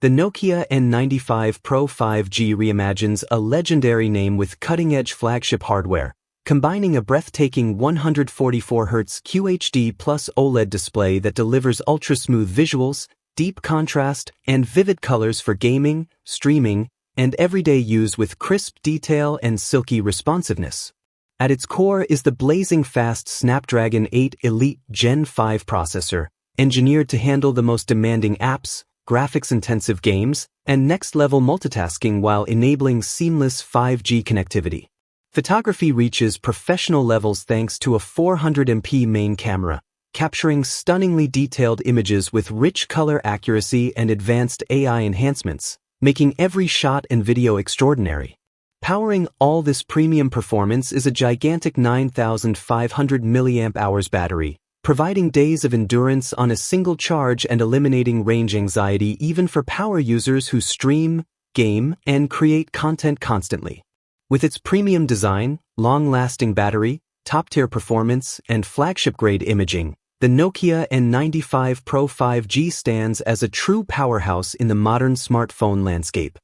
The Nokia N95 Pro 5G reimagines a legendary name with cutting-edge flagship hardware, combining a breathtaking 144Hz QHD plus OLED display that delivers ultra-smooth visuals, deep contrast, and vivid colors for gaming, streaming, and everyday use with crisp detail and silky responsiveness. At its core is the blazing fast Snapdragon 8 Elite Gen 5 processor, engineered to handle the most demanding apps, graphics-intensive games, and next-level multitasking while enabling seamless 5G connectivity. Photography reaches professional levels thanks to a 400MP main camera, capturing stunningly detailed images with rich color accuracy and advanced AI enhancements, making every shot and video extraordinary. Powering all this premium performance is a gigantic 9,500 mAh battery, providing days of endurance on a single charge and eliminating range anxiety even for power users who stream, game, and create content constantly. With its premium design, long-lasting battery, top-tier performance, and flagship-grade imaging, the Nokia N95 Pro 5G stands as a true powerhouse in the modern smartphone landscape.